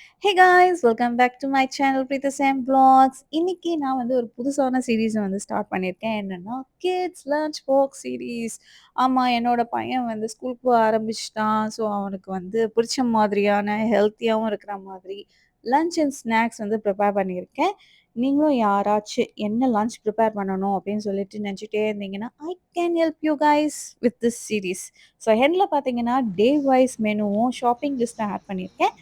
Hey guys! Welcome back to my channel Preethi Sam vlogs. இன்னைக்கு நான் வந்து ஒரு புதுசான சீரிஸ வந்து ஸ்டார்ட் பண்ணியிருக்கேன். என்னன்னா, கிட்ஸ் லஞ்ச் பாக்ஸ் சீரிஸ். ஆமா, என்னோட பையன் வந்து ஸ்கூல் போக ஆரம்பிச்சுட்டான். ஸோ, அவனுக்கு வந்து பிடிச்ச மாதிரியான ஹெல்த்தியாவும் இருக்கிற மாதிரி லஞ்ச் அண்ட் ஸ்நாக்ஸ் வந்து ப்ரிப்பேர் பண்ணியிருக்கேன். நீங்களும் யாராச்சும் என்ன லஞ்ச் ப்ரிப்பேர் பண்ணணும் அப்படின்னு சொல்லிட்டு நினச்சிட்டே இருந்தீங்கன்னா, I can help you guys with this series. So, ஹெட்ல பார்த்தீங்கன்னா, டே வைஸ் மெனுவும் ஷாப்பிங் லிஸ்ட்டும் ஆட் பண்ணியிருக்கேன்.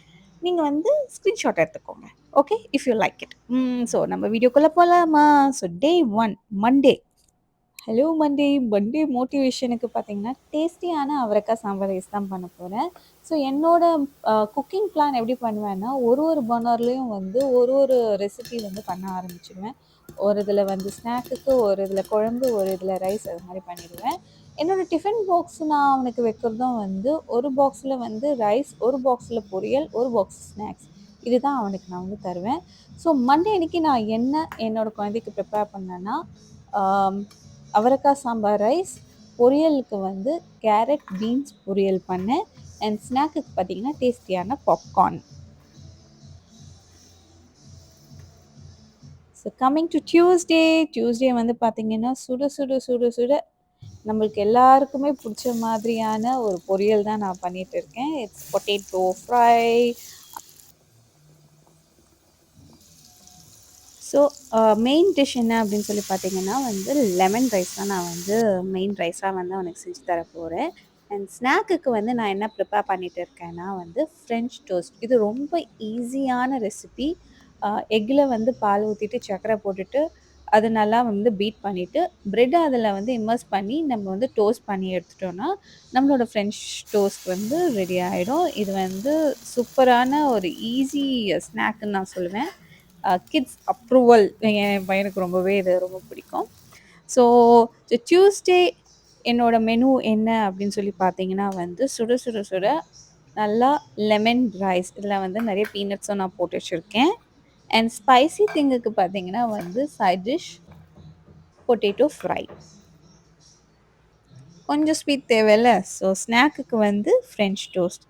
நீங்க வந்து ஸ்கிரீன்ஷாட் எடுத்துக்கோங்க. Okay. If you like it. So நம்ம வீடியோக்குள்ள போலாமா? So day 1 Monday. Hello Monday! Monday மோட்டிவேஷனுக்கு பார்த்தீங்கன்னா, டேஸ்டியான அவரக்காய் சாம்பார் ரைஸ் தான் பண்ண போறேன். ஸோ என்னோட குக்கிங் பிளான் எப்படி பண்ணுவேன்னா, ஒரு ஒரு பர்னர்லேயும் வந்து ஒரு ஒரு ரெசிபி வந்து பண்ண ஆரம்பிச்சுருவேன். ஒரு இதில வந்து ஸ்நாக்குக்கு, ஒரு இதில குழம்பு, ஒரு இதில ரைஸ் அது மாரி பண்ணிடுவேன். என்னோட டிஃபன் பாக்ஸ் நான் அவனுக்கு வைக்கிறதும் வந்து, ஒரு பாக்ஸில வந்து ரைஸ், ஒரு பாக்ஸில பொரியல், ஒரு பாக்ஸ் ஸ்நாக்ஸ். இதுதான் அவனுக்கு நான் வந்து தருவேன். ஸோ மண்டே அன்னைக்கு நான் என்ன என்னோட குழந்தைக்கு ப்ரிப்பேர் பண்ணேன்னா, ஆம் அவரக்காய் சாம்பார் ரைஸ், பொரியலுக்கு வந்து கேரட், பீன்ஸ் பொரியல் பண்ணேன். அண்ட் ஸ்நாக்குக்கு பார்த்தீங்கன்னா, டேஸ்டியான popcorn. So coming to Tuesday. Tuesday வந்து பார்த்தீங்கன்னா, சுட சுட சுட சுட நம்மளுக்கு எல்லாருக்குமே பிடிச்ச மாதிரியான ஒரு பொரியல் தான் நான் பண்ணிட்டு இருக்கேன். It's potato fry. So main dish என்ன அப்படின்னு சொல்லி பார்த்தீங்கன்னா வந்து லெமன் ரைஸ் தான் நான் வந்து மெயின் ரைஸாக வந்து அவனுக்கு செஞ்சு தர போகிறேன். அண்ட் ஸ்நாக்குக்கு வந்து நான் என்ன ப்ரிப்பேர் பண்ணிட்டு இருக்கேன்னா வந்து ஃப்ரெஞ்ச் டோஸ்ட். இது ரொம்ப ஈஸியான ரெசிபி. எக்கில் வந்து பால் ஊற்றிட்டு சர்க்கரை போட்டுட்டு அது நல்லா வந்து பீட் பண்ணிவிட்டு ப்ரெட்டை அதில் வந்து இம்மர்ஸ் பண்ணி நம்ம வந்து டோஸ்ட் பண்ணி எடுத்துட்டோன்னா நம்மளோட ஃப்ரெஞ்ச் டோஸ்ட் வந்து ரெடி ஆகிடும். இது வந்து சூப்பரான ஒரு ஈஸி ஸ்நாக்குன்னு நான் சொல்லுவேன். Kids approval. என் பையனுக்கு ரொம்பவே இது ரொம்ப பிடிக்கும். ஸோ டியூஸ்டே என்னோட மெனு என்ன அப்படின்னு சொல்லி பார்த்தீங்கன்னா வந்து சுட சுட சுட நல்லா லெமன் ரைஸ். இதில் வந்து நிறைய பீனட்ஸும் நான் போட்டு வச்சுருக்கேன். அண்ட் ஸ்பைசி திங்குக்கு பார்த்தீங்கன்னா வந்து சைட் டிஷ் பொட்டேட்டோ ஃப்ரை. கொஞ்சம் ஸ்வீட் தேவையில்ல. ஸோ ஸ்நாக்குக்கு வந்து ஃப்ரெஞ்ச் டோஸ்ட்.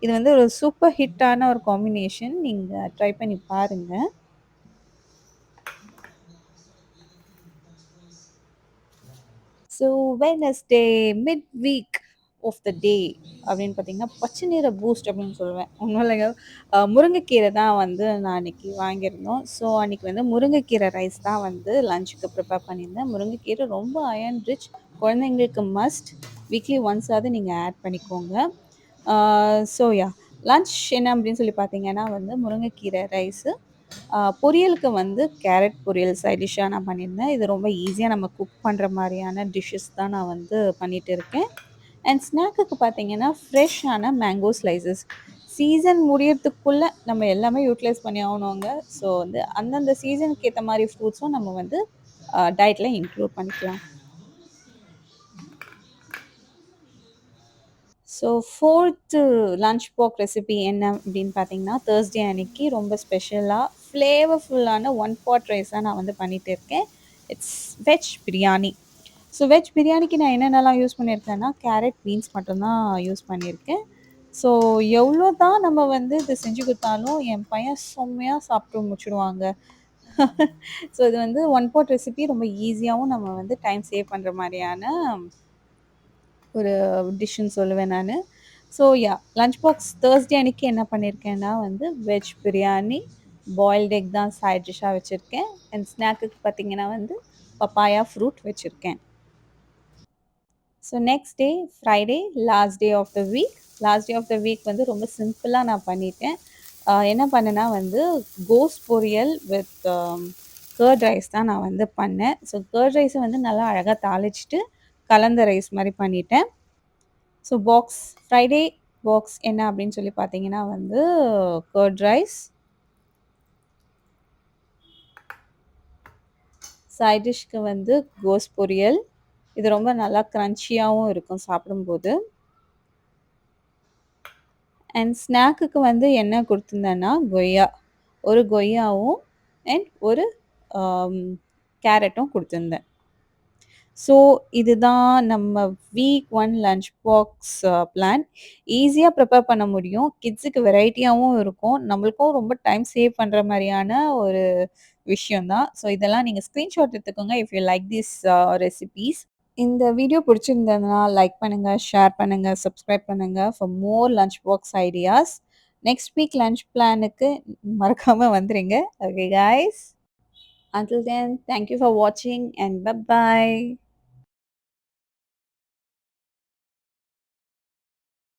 இது வந்து ஒரு சூப்பர் ஹிட்டான ஒரு காம்பினேஷன். நீங்கள் ட்ரை பண்ணி பாருங்கள். So Wednesday mid week of the day அப்படின்னு பார்த்தீங்கன்னா, பச்சை நிற பூஸ்ட் அப்படின்னு சொல்லுவேன். ஒன்றும் இல்லைங்க. முருங்கைக்கீரை தான் வந்து நான் அன்னைக்கு வாங்கியிருந்தோம். ஸோ அன்னைக்கு வந்து முருங்கைக்கீரை ரைஸ் தான் வந்து லஞ்சுக்கு ப்ரிப்பேர் பண்ணியிருந்தேன். முருங்கைக்கீரை ரொம்ப அயர்ன் ரிச். குழந்தைங்களுக்கு மஸ்ட். வீக்லி ஒன்ஸாவது நீங்கள் ஆட் பண்ணிக்கோங்க. ஸோ யா லஞ்ச் என்ன அப்படின்னு சொல்லி பார்த்தீங்கன்னா வந்து முருங்கைக்கீரை ரைஸு, பொரியலுக்கு வந்து கேரட் பொரியல் சைட் டிஷ்ஷாக நான் பண்ணியிருந்தேன். இது ரொம்ப ஈஸியாக நம்ம குக் பண்ணுற மாதிரியான டிஷ்ஷஸ் தான் நான் வந்து பண்ணிட்டு இருக்கேன். அண்ட் ஸ்நாக்குக்கு பார்த்தீங்கன்னா, ஃப்ரெஷ்ஷான மேங்கோ ஸ்லைசஸ். சீசன் முடியறதுக்குள்ள நம்ம எல்லாமே யூட்டிலைஸ் பண்ணி ஆகணுங்க. ஸோ வந்து அந்தந்த சீசனுக்கு ஏத்த மாரி ஃப்ரூட்ஸும் நம்ம வந்து டயட்ல இன்க்ளூட் பண்ணிக்கலாம். ஸோ ஃபோர்த்து லஞ்ச் பாக் ரெசிபி என்ன அப்படின்னு பார்த்தீங்கன்னா, தேர்ஸ்டே அன்னைக்கு ரொம்ப ஸ்பெஷலாக ஃப்ளேவர்ஃபுல்லான ஒன் பாட் ரைஸாக நான் வந்து பண்ணிட்டு இருக்கேன். It's veg biryani. So veg பிரியாணிக்கு நான் என்னென்னலாம் யூஸ் பண்ணியிருக்கேன்னா, கேரட், பீன்ஸ் மட்டும்தான் யூஸ் பண்ணியிருக்கேன். ஸோ எவ்வளோ தான் நம்ம வந்து இத செஞ்சு குடுத்தாலும், என் பையன் செம்மையா சாப்பிட்டு முடிச்சுடுவாங்க. ஸோ இது வந்து ஒன் பாட் ரெசிபி ரொம்ப ஈஸியாவும் நம்ம வந்து டைம் சேவ் பண்ணுற மாரியான ஒரு டிஷ்ஷுன்னு சொல்லுவேன் நானு. So ya lunch box Thursday அன்னைக்கு என்ன பண்ணியிருக்கேன்னா வந்து வெஜ் பிரியாணி, பாயில்டு எக் தான் சைட் டிஷ்ஷாக வச்சுருக்கேன். அண்ட் ஸ்நாக்குக்கு பார்த்தீங்கன்னா வந்து பப்பாயா ஃப்ரூட் வச்சுருக்கேன். So next day Friday last day of the week. Last day of the week வந்து ரொம்ப சிம்பிளாக நான் பண்ணிட்டேன். என்ன பண்ணேன்னா வந்து கோஸ் பொரியல் வித் கர்ட் ரைஸ் தான் நான் வந்து பண்ணேன். ஸோ கர்ட் ரைஸை வந்து நல்லா அழகாக தாளிச்சுட்டு கலந்த ரைஸ் மாதிரி பண்ணிட்டேன். ஸோ பாக்ஸ் ஃப்ரைடே பாக்ஸ் என்ன அப்படின்னு சொல்லி பார்த்தீங்கன்னா வந்து கர்ட் ரைஸ், சைட் டிஷ்க்கு வந்து கோஸ் பொரியல். இது ரொம்ப நல்லா க்ரன்ச்சியாகவும் இருக்கும் சாப்பிடும்போது. அண்ட் ஸ்நாக்குக்கு வந்து என்ன கொடுத்துருந்தேன்னா கொய்யா. ஒரு கொய்யாவும் அண்ட் ஒரு கேரட்டும் கொடுத்துருந்தேன். ஸோ, இதுதான் நம்ம வீக் 1 லஞ்ச் பாக்ஸ் பிளான். ஈஸியா ப்ரிப்பேர் பண்ண முடியும். கிட்ஸுக்கு வெரைட்டியாவும் இருக்கும். நம்மளுக்கும் ரொம்ப டைம் சேவ் பண்ற மாரியான ஒரு விஷயம் தான். ஸோ, இதெல்லாம் நீங்க ஸ்கிரீன்ஷாட் எடுத்துக்கோங்க if you like this recipes. இந்த வீடியோ பிடிச்சிருந்ததுனா லைக் பண்ணுங்க, ஷேர் பண்ணுங்க, சப்ஸ்கிரைப் பண்ணுங்க for more lunch box ideas. Next week lunch பிளானுக்கு மறக்காம வந்துருங்க. Okay guys. Until then, thank you for watching and bye bye.